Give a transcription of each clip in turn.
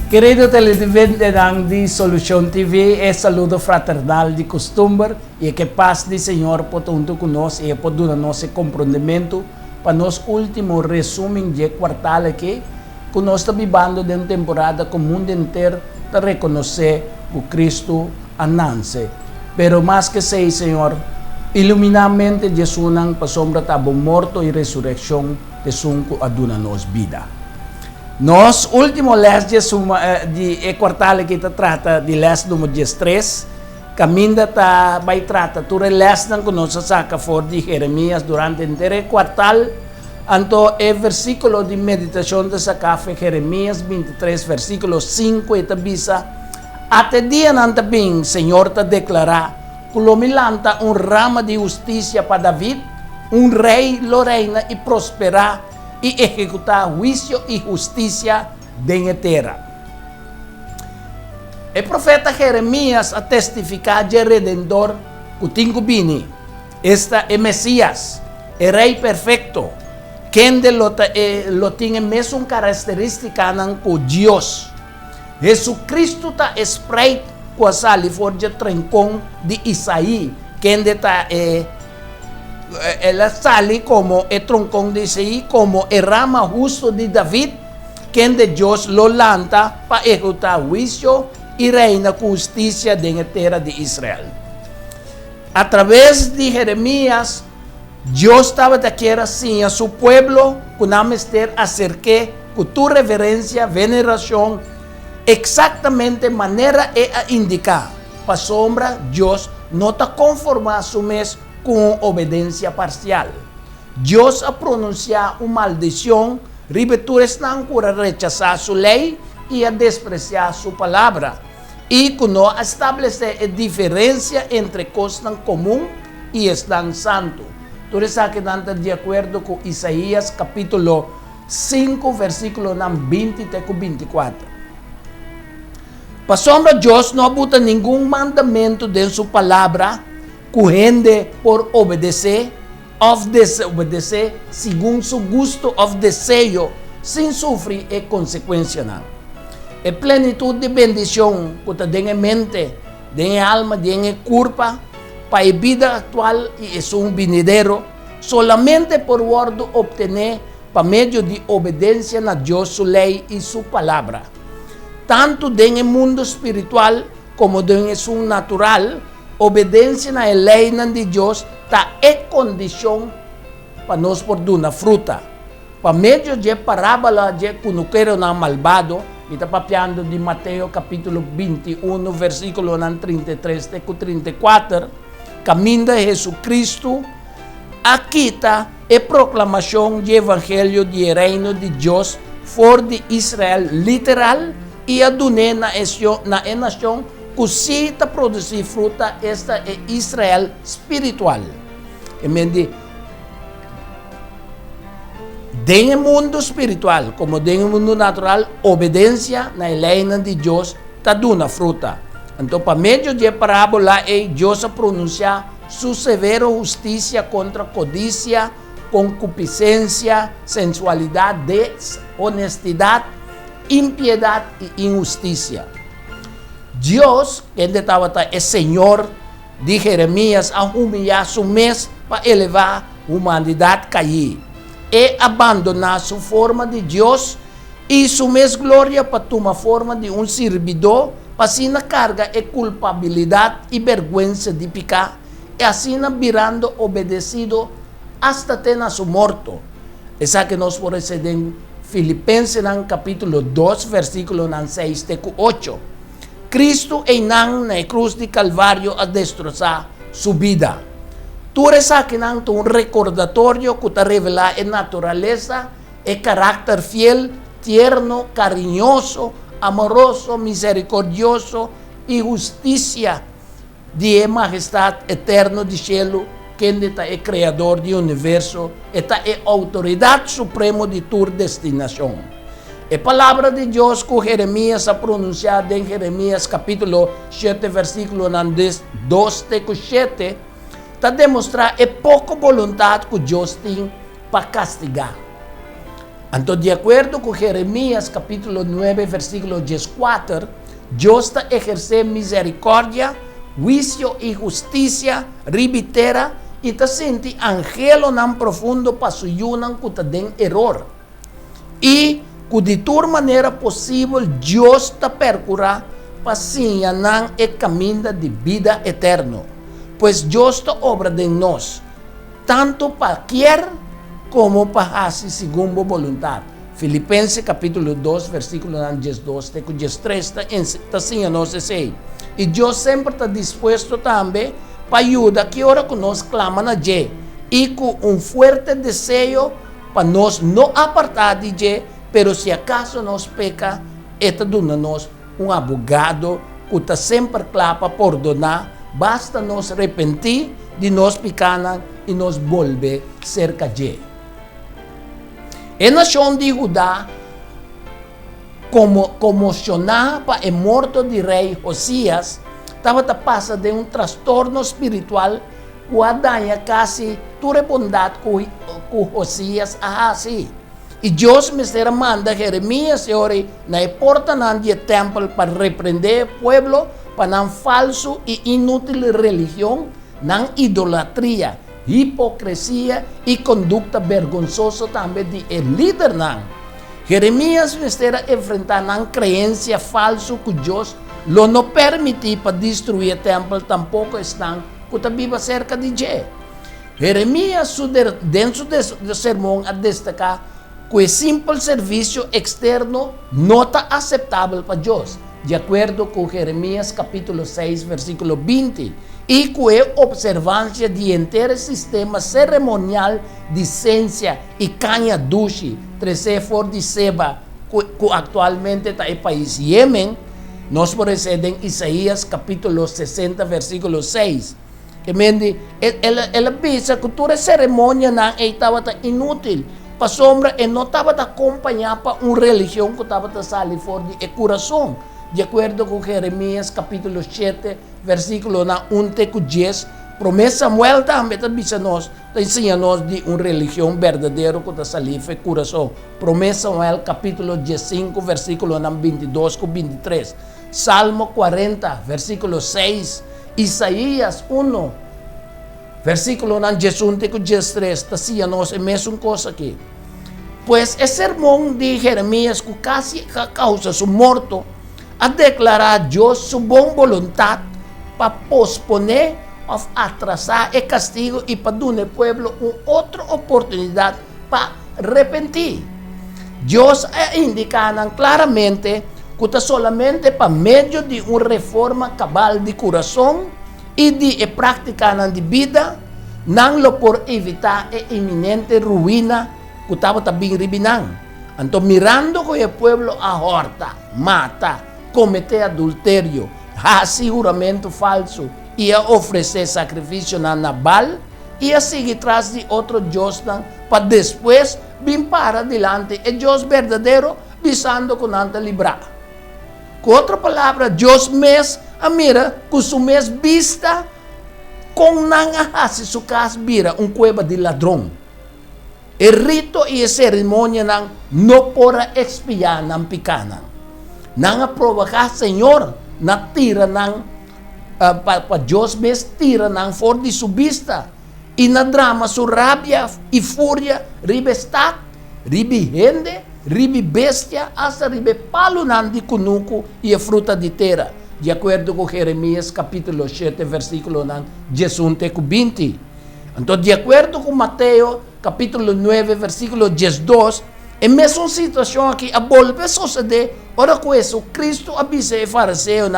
Querido televidente di Solution TV, é saludo fraternal de costume e que paz do Senhor por junto conosco e por dar nosso compreendimento para nosso último resumo de quartal aqui, que nós estamos vivendo de uma temporada que o mundo inteiro está reconhecer o Cristo ananse. Pero mais que sei, Senhor, ilumina a mente de Jesus para sombra tabo morto e ressurreição de sunco aduna nos vida. Nos último les de quartal que trata de les número 13, caminda ta vai trata tu les nan conosco saca for de Jeremias durante inteiro quartal, anto é versículo de meditação de saca Jeremias 23 versículo 5 e tabisa até dia nanta bem Senhor ta declarar culomilanta rama de justiça para David, rei lo reina e prosperar e executar juízo e justiça de terra. O profeta Jeremias a testificar de Redentor que tinha vindo. Esta é Messias, o rei perfeito, quem lo tinha mesmo característica com Deus. Jesucristo está espreito com a sali for de trencão de Isaí, quem está ela sale como el troncón de Isaí, como el rama justo de David, quien de Dios lo lanta para ejecutar juicio y reina justicia de la tierra de Israel. A través de Jeremías, Dios estaba de quiera así a su pueblo, con amester acerque, con tu reverencia, veneración, exactamente manera a indicar. Para sombra, Dios no está conformado a su mes com obediência parcial. Deus a pronunciar uma maldição, ribetures não por rechazar sua lei e a despreciar sua palavra, e que não estabelecer a diferença entre coisas comum e estão santo. Por isso que estamos de acordo com Isaías capítulo 5, versículo 20 até 24. Para sombra, Deus não bota nenhum mandamento de sua palavra, correndo por obedecer ou desobedecer segundo seu gosto ou desejo, sem sofrer a consequência. A plenitude de bendição que está em mente, em alma, em corpo, para a vida atual e um venidero, solamente por word obter por meio de obediência a Deus, sua lei e sua palavra. Tanto no mundo espiritual como no mundo natural, obediência na lei de Deus está em condição para nós por dar fruta. Para meio de parábola de cunuqueiro na malvado, está papiando de Mateus capítulo 21, versículo 33 até 34, caminho de Jesus aqui está a proclamação do evangelho do reino de Deus for de Israel literal e a na nação que se está produzir fruta, esta é Israel espiritual. Dentro do mundo espiritual, como dentro do mundo natural, obediência na lei de Deus está dando fruta. Então, para meio de parábola, Deus a pronunciar sua severa justiça contra codícia, concupiscência, sensualidade, desonestidade, impiedade e injustiça. Deus, que estava é Senhor de Jeremias, a humilhar seu mês para elevar a humanidade cair e abandonar sua forma de Deus e sua mês glória para tomar forma de servidor, para assim carga e culpabilidade e vergonha de pecar e assim virando obedecido hasta ter seu morto. Essa que nós podemos ver em Filipenses capítulo 2, versículo 6 até 8. Cristo na cruz de Calvário a destroçar sua vida. Tu que um recordatório que te revela a natureza, o caráter fiel, tierno, carinhoso, amoroso, misericordioso e justiça de majestade eterno de cielo, quem é criador do universo, é autoridade suprema de tua destinação. A palavra de Deus que Jeremias a pronunciado em Jeremias capítulo 7, versículo 2 até 7, está demonstrar a pouca vontade que Deus tem para castigar. Entonces, de acuerdo con Jeremías capítulo 9, versículo 14, Dios está ejerce misericordia, juicio y justicia ribitera y te senti angelo nan profundo pasuyunan que te den error. Y que de toda manera posible Dios te percurra para nan el camino de vida eterno. Pues Dios te obra de nos, tanto para querer como para hacer según su voluntad. Filipenses capítulo 2, versículo 12, 13, está enseñando así. Y Dios siempre está dispuesto también para ayudar que ahora que nos claman a Él y con un fuerte deseo para nos no apartar de Él, pero si acaso nos peca, está dando-nos un abogado que está siempre clapa por donar, basta nos arrepentir de nos pecados y nos volver cerca de Él. A nação de Judá, comocionada para el muerto de rei Josías, estava passando de um transtorno espiritual que daña casi toda a bondade que Josías hacía. E Deus me manda Jeremias na porta do templo para repreender o povo para não falso e inútil religião, não idolatria, hipocrisia e conduta vergonzosa também de líder. Jeremias me enfrentar a crença falsa que Deus não permitiu para destruir o templo, tampouco estão que está viva cerca de Deus. Jeremias, dentro do sermão, a destacar que o simples serviço externo não está aceitável para Deus, de acordo com Jeremias capítulo 6, versículo 20, e com a observância de inteiro sistema cerimonial de ciência e canha duche, 13 for de Seba, que atualmente está no país Iêmen. Nós precedem Isaías capítulo 60, versículo 6. Que mende, ela pensa que toda a cerimônia estava inútil. Para sombra, e não estava acompanhada para uma religião que estava saindo fora do coração. De acordo com Jeremias capítulo 7, versículo 1 a 10, promessa Samuel também ensina-nos de uma religião verdadeira que está saindo do coração. Promessa Samuel capítulo 15, versículo 22 a 23. Salmo 40, versículo 6. Isaías 1, versículo 11 a 13, está ensinando-nos a mesma coisa aqui. Pues o sermão de Jeremias, que quase causa su morto, a declarar a Deus sua boa vontade para posponer ou atrasar o castigo e para dar ao povo uma outra oportunidade para arrepentir. Deus indica claramente que solamente para meio de uma reforma cabal de coração e de prática de vida, não lo por evitar a iminente ruína que estava também ribinando. Então, mirando que o povo ahorta, mata, comete adultério, hace juramento falso e a oferecer sacrifício na Nabal e a seguir atrás de outro Deus para depois vir para adiante o Deus verdadeiro visando com nanta livrar. Com outra palavra, Deus mesmo mira com sua mesma vista com não hace sua casa vira cueva de ladrão. O rito e a cerimônia não podem expiar não pecado. Não aprovar Senhor na tira para Deus mesmo tira fora de sua vista e na drama sua rabia e fúria ribe estado, ribe gente, ribe bestia, hasta ribe palo de cunuco e a fruta de terra, de acordo com Jeremias capítulo 7, versículo 18 a 20. Então, de acordo com Mateus capítulo 9, versículo 12, é a mesma situação aqui, a volta a suceder, ora com isso, Cristo avisa o fariseu,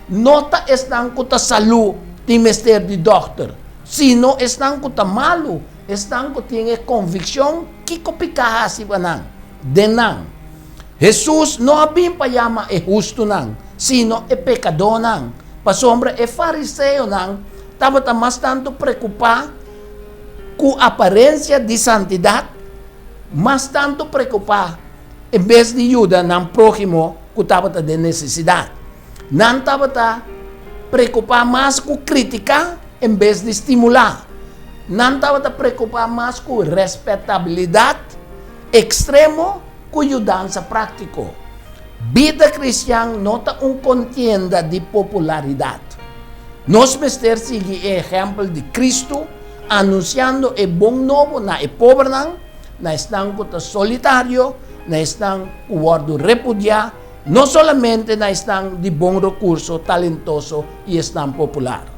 não estão com a saúde de mestre de doutor, sino estão com a malo, estão com a convicção que o pecado se vai de não. Jesus não havia para chamar é justo não, sino é pecador não. Para sombra é fariseu não, estava mais tanto preocupado com a aparência de santidade, mas tanto preocupado em vez de ajudar no próximo que estava de necessidade. Não estava preocupado mais com criticar em vez de estimular. Não estava preocupado mais com respeitabilidade extremo cuyo danza práctico. Vida cristiana nota una contienda de popularidad. Nos mester sigue el ejemplo de Cristo, anunciando el buen nuevo na el pobre na están solitario, na están guardo repudiado, no solamente na están de buen recurso, talentoso y están popular.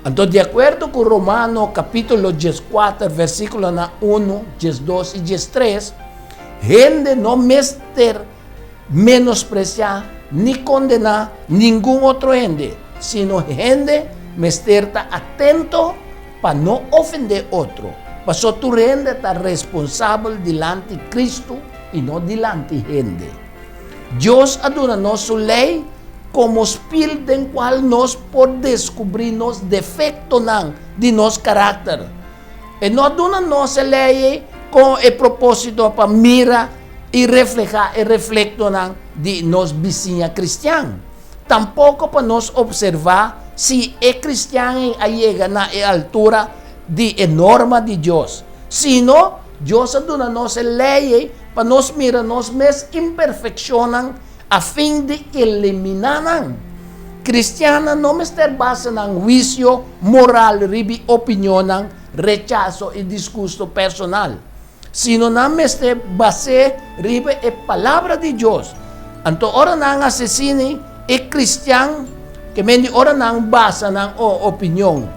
Entonces, de acuerdo con Romanos capítulo 14, versículo 1, 2 y 3, gente no mester menospreciar ni condenar ningún otro gente, sino gente mesterta atento para no ofender otro. Pasó tu gente está responsable delante de Cristo y no delante de gente. Dios adornó su ley como espíritu en cual nos por descubrirnos defectos de nuestro carácter. Y no adornó esa ley con el propósito para mirar y reflejar el reflecto de nos vizinha cristiana. Tampoco para nos observar si el cristiano llega a la altura de norma de Dios, sino Dios adornó esa ley para nos mirar nos mes imperfeccionan a fin de eliminar. Cristiana no me estar basada en juicio moral, ribi opinión, rechazo y disgusto personal, sino no me estar basada en la palabra de Dios. Entonces, ahora no asesine el cristiano que me ahora no basa en opinión,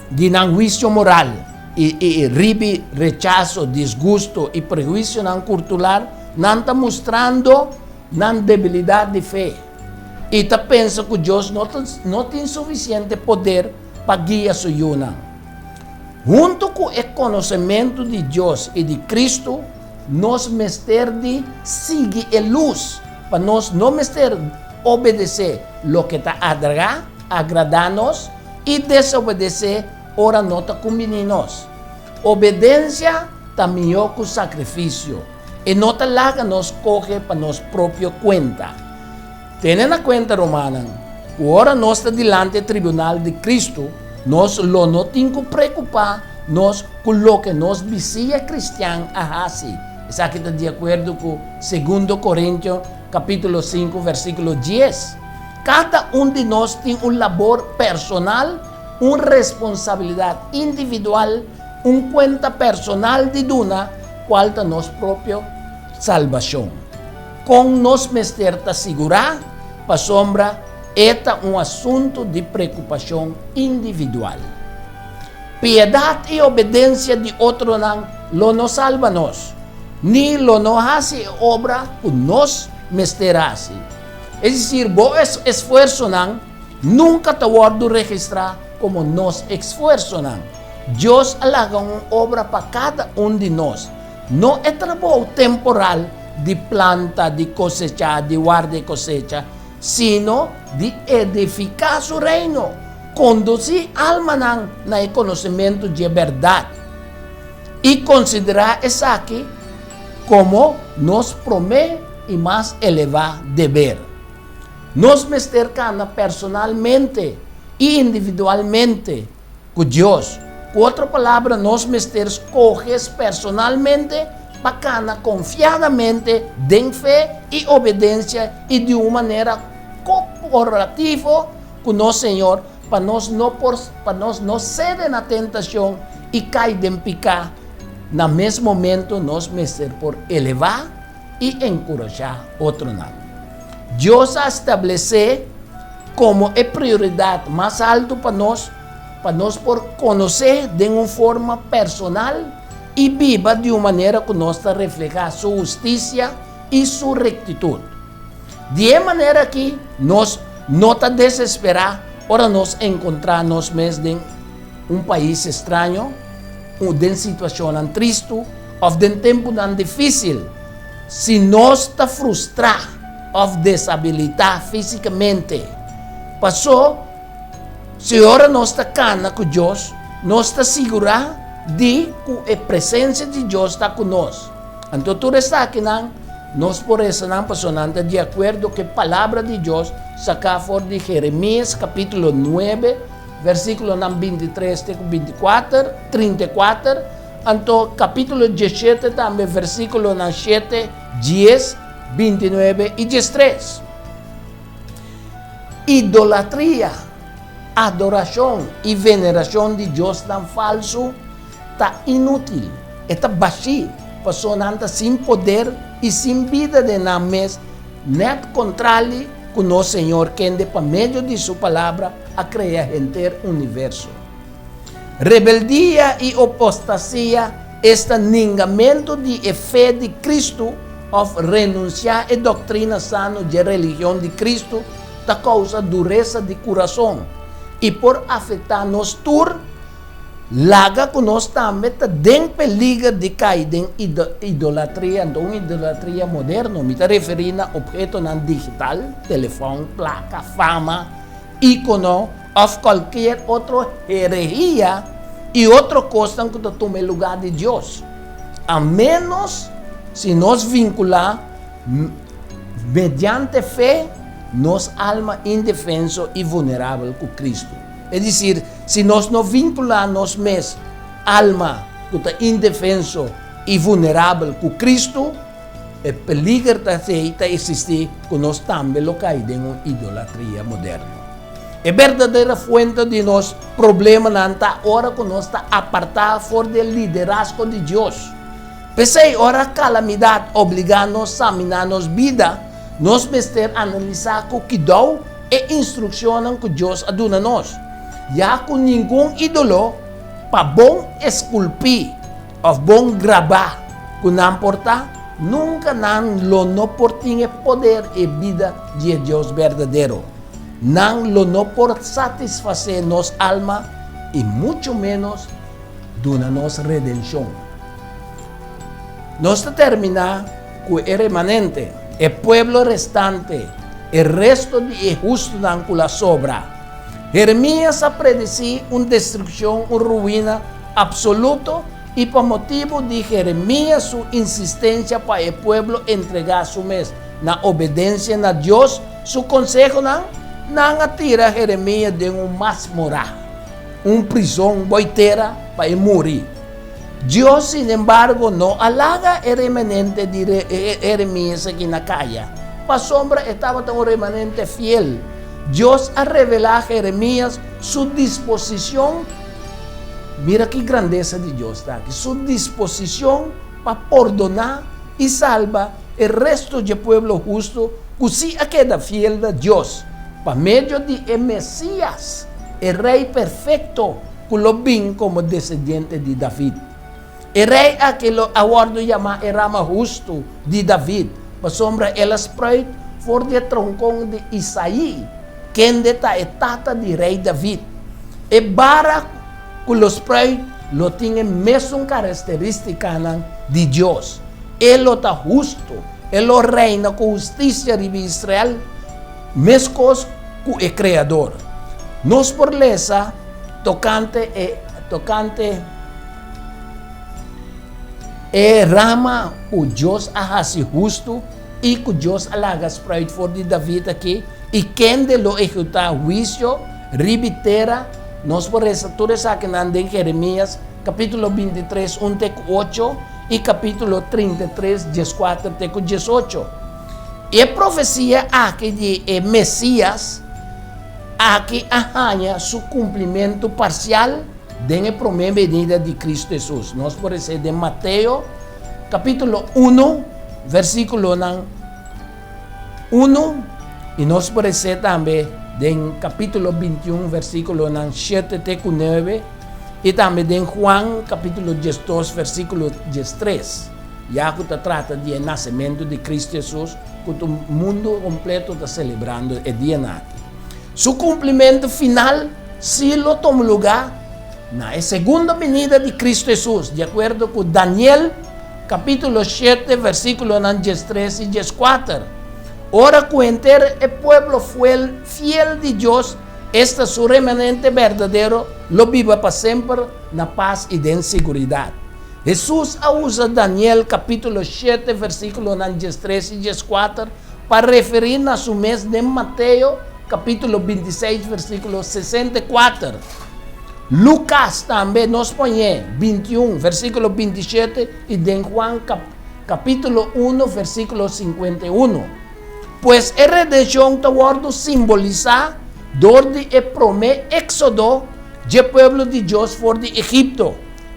de juicio moral y ribi rechazo, disgusto y prejuicio cultural. No está mostrando una debilidad de fe. Y te piensa que Dios no tiene suficiente poder para guiar su yuna. Junto con el conocimiento de Dios y de Cristo, nos mester de seguir la luz, para nos no mester obedecer lo que te agradanos y desobedecer, ahora no te conveninos. Obediencia también con sacrificio. Y no te la nos coge para nos propia cuenta. Tienen en cuenta, romana, ahora no está delante del tribunal de Cristo, nos lo no tengo que preocupar, nos con lo que nos visita cristiano hace. Es aquí de acuerdo con 2 Corintios capítulo 5, versículo 10. Cada uno de nosotros tiene una labor personal, una responsabilidad individual, una cuenta personal de duna, cual de nos propio salvación. Con nos mester asegurar, para sombra, este un asunto de preocupación individual. Piedad y obediencia de otro lo no salvanos, ni lo no hace obra que nos mester hace. Es decir, vos esfuerzo nunca te guardo registrar como nos esfuerzo. Dios haga una obra para cada uno de nosotros. No es trabajo temporal de planta, de cosecha, de guarda y cosecha, sino de edificar su reino, conducir alma en el conocimiento de verdad y considerar eso aquí como nos promete y más elevado deber. Nos mestercana personalmente e individualmente con Dios. Con otra palabra, nos coges personalmente, bacana, confiadamente, de fe y obediencia y de una manera corporativa con el Señor, para nos no ceder en la tentación y caer en picar. En el mismo momento, nos mester por elevar y encorajar otro nada. Dios ha establecido como prioridad más alto para nos por conocer de una forma personal y viva de una manera que nos refleja su justicia y su rectitud. De manera que nos no te desesperar, ahora nos encontramos en un país extraño, de una situación triste, o de un tiempo tan difícil. Si nos te frustra o deshabilitar físicamente, pasó. Si ahora nos está cana con Dios, nos está segura de que la presencia de Dios está con nosotros. Entonces tú estás aquí, nos por eso personalmente de acuerdo que la palabra de Dios saca fuera de Jeremías capítulo 9, versículo 23, 24, 34, Anto capítulo 17 también, versículo 7, 10, 29 y 13. Idolatría, adoración y veneración de Dios tan falso está inútil, está vacío, personas sin poder y sin vida de nada más, net contrario con el Señor que por medio de su palabra a crear el universo. Rebeldía y apostasía es el negamiento de fe de Cristo o renunciar a doctrina sana de religión de Cristo da causa dureza de corazón y por afectarnos tur laga que nós também tem peligro de cair em idolatria, então idolatria moderna, me está referindo a objeto não digital, telefone, placa, fama, ícono, ou qualquer outra herejia e outra coisa que tome lugar de Deus. A menos se nós vincular mediante fé, nos alma indefenso e vulnerável com Cristo. É dizer, se nós não vinculamos mais alma que está indefenso e vulnerável com Cristo, é peligro de existir que nós também lo caímos em uma idolatria moderna. É verdadeira fonte de nosso problema nanta hora que nós está apartado fora do liderazgo de Deus. Pensei, ora calamidade obriga-nos a examinar nossa vida, nós mestre analisar o que dá e instrução que Deus aduna nós. Já com nenhum ídolo, para bom esculpir ou bom gravar, que não importa, nunca não por ter poder e vida de Deus verdadeiro. Não por satisfazer nossa alma e muito menos dona nossa redenção. Nós terminamos com o remanente, o pueblo restante, o resto de justo com la sobra. Jeremias a predecir uma destruição, uma ruína absoluta e por motivo de Jeremias sua insistência para o pueblo entregar su mês na obediência a Deus, su consejo não atira Jeremias de masmorra, prisão boiteira para morrer. Deus, sin embargo, não halaga o remanente de Jeremias aqui na calle. Para sombra estava um remanente fiel. Deus a revelar a Jeremias sua disposição. Mira que grandeza de Deus está aqui. Sua disposição para perdonar e salvar o resto do povo justo, que se queda fiel a Deus, por meio de Messias, o rei perfeito, que lo vim como descendente de David. O rei a que lo aguardo chamar o rama justo de David, para sombra ela espreita for de troncão de Isaí, quem está a tata de rei David. E bara que lo espreita lo tinha mesma característica de Deus. Ele está justo, ele reina com justiça de Israel, mesmo que o Criador. Nós por lesa tocante rama o Deus a justo e que Deus alaga espreita for de David aqui e quem de lo ejecutar juízo ribitera. Nós por essa toda essa que anda em Jeremias capítulo 23 1-8 e capítulo 33 14-18. E a profecia aqui de Messias aqui arranha seu cumprimento parcial da primeira venida de Cristo Jesus. Nós por isso de Mateus capítulo 1 versículo 1 e nós por isso também em capítulo 21 versículo 7-9 e também em Juan capítulo 12 versículo 13. Já que trata de nascimento de Cristo Jesus, que o mundo completo está celebrando o dia naquele. Seu cumprimento final, se lo toma lugar na segunda venida de Cristo Jesus, de acordo com Daniel, capítulo 7, versículo 13 e 14. Ora que inteiro o pueblo foi fiel de Deus, este su remanente verdadeiro, lo viva para sempre na paz e em segurança. Jesus usa Daniel, capítulo 7, versículo 13 e 14, para referir a su mês de Mateus, capítulo 26, versículo 64. Lucas también nos pone 21, versículo 27 y de Juan capítulo 1, versículo 51. Pues la redención toward simboliza donde el primer éxodo del pueblo de Dios por de Egipto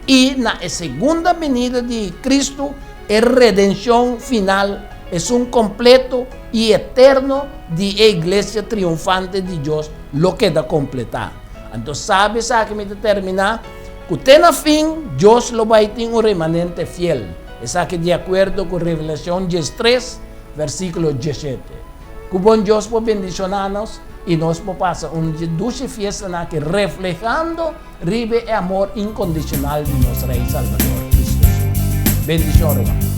y la segunda venida de Cristo, la redención final es un completo y eterno de la iglesia triunfante de Dios, lo que da completar. Entonces, sabes que me determina que usted a fin, Dios lo va a tener un remanente fiel. Es que de acuerdo con Revelación 3, versículo 17. Que buen Dios por bendicionarnos y nos pasa una dulce fiesta que reflejando el amor incondicional de nuestro Rey Salvador Cristo. Bendición, hermano.